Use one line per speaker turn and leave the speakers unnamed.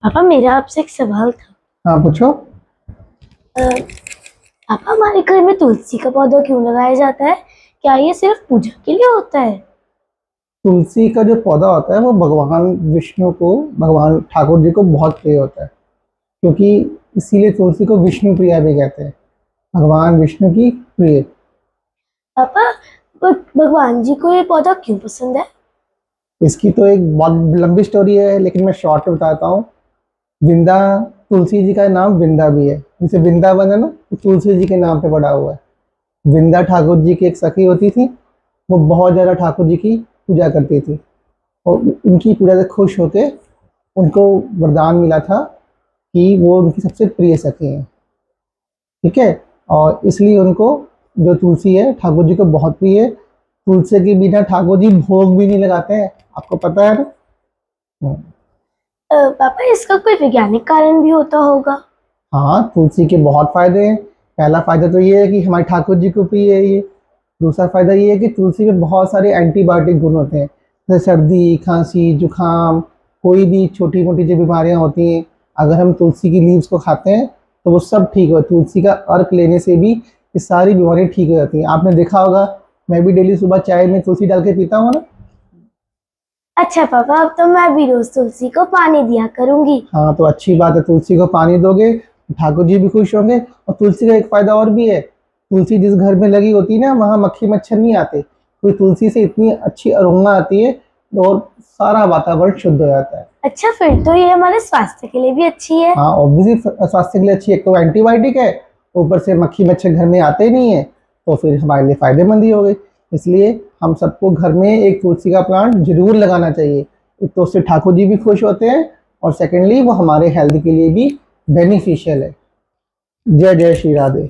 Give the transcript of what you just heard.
पापा मेरा आपसे एक सवाल था।
हाँ पूछो।
अ, पापा हमारे घर में तुलसी का पौधा क्यों लगाया जाता है? क्या ये सिर्फ पूजा के लिए होता है?
तुलसी का जो पौधा होता है वो भगवान विष्णु को, भगवान ठाकुर जी को बहुत प्रिय होता है, क्योंकि इसीलिए तुलसी को विष्णु प्रिया भी कहते हैं, भगवान विष्णु की प्रिय।
पापा भगवान जी को ये पौधा क्यों पसंद है?
इसकी तो एक बहुत लंबी स्टोरी है, लेकिन मैं शॉर्ट में बताता हूँ। विंदा, तुलसी जी का नाम विंदा भी है, जैसे वृंदावन है ना, तो तुलसी जी के नाम पे पड़ा हुआ है। विंदा ठाकुर जी की एक सखी होती थी। वो बहुत ज़्यादा ठाकुर जी की पूजा करती थी, और उनकी पूजा से खुश होके उनको वरदान मिला था कि वो उनकी सबसे प्रिय सखी हैं। ठीक है। और इसलिए उनको, जो तुलसी है, ठाकुर जी को बहुत प्रिय है। तुलसी के बिना ठाकुर जी भोग भी नहीं लगाते हैं, आपको पता है ना। हम्म।
पापा इसका कोई वैज्ञानिक कारण भी होता होगा?
हाँ, तुलसी के बहुत फायदे हैं। पहला फायदा तो ये है कि हमारे ठाकुर जी को प्रिय है ये। दूसरा फायदा ये है कि तुलसी में बहुत सारे एंटीबायोटिक गुण होते हैं, जैसे सर्दी, खांसी, जुकाम, कोई भी छोटी मोटी जो बीमारियां होती हैं, अगर हम तुलसी की लीव्स को खाते हैं तो वो सब ठीक हो। तुलसी का अर्क लेने से भी ये सारी बीमारियां ठीक हो जाती हैं। आपने देखा होगा, मैं भी डेली सुबह चाय में तुलसी डाल के पीता हूँ ना।
अच्छा पापा, अब तो मैं भी रोज तुलसी को पानी दिया करूंगी।
हाँ, तो अच्छी बात है, तुलसी को पानी दोगे तो ठाकुर जी भी खुश होंगे। और तुलसी का एक फायदा और भी है, तुलसी जिस घर में लगी होती है ना, वहाँ मक्खी मच्छर नहीं आते, क्योंकि तुलसी से इतनी अच्छी अरोमा आती है, और सारा वातावरण शुद्ध हो जाता है।
अच्छा, फिर तो ये हमारे स्वास्थ्य के लिए भी अच्छी है।
हाँ, ऑब्वियसली स्वास्थ्य के लिए अच्छी है, एक तो एंटीबायोटिक है, ऊपर से मक्खी मच्छर घर में आते ही नहीं है, तो फिर हमारे लिए फायदेमंद ही हो गई। इसलिए हम सबको घर में एक तुलसी का प्लांट जरूर लगाना चाहिए। एक तो उससे ठाकुर जी भी खुश होते हैं, और सेकेंडली वो हमारे हेल्थ के लिए भी बेनिफिशियल है। जय जय श्री राधे।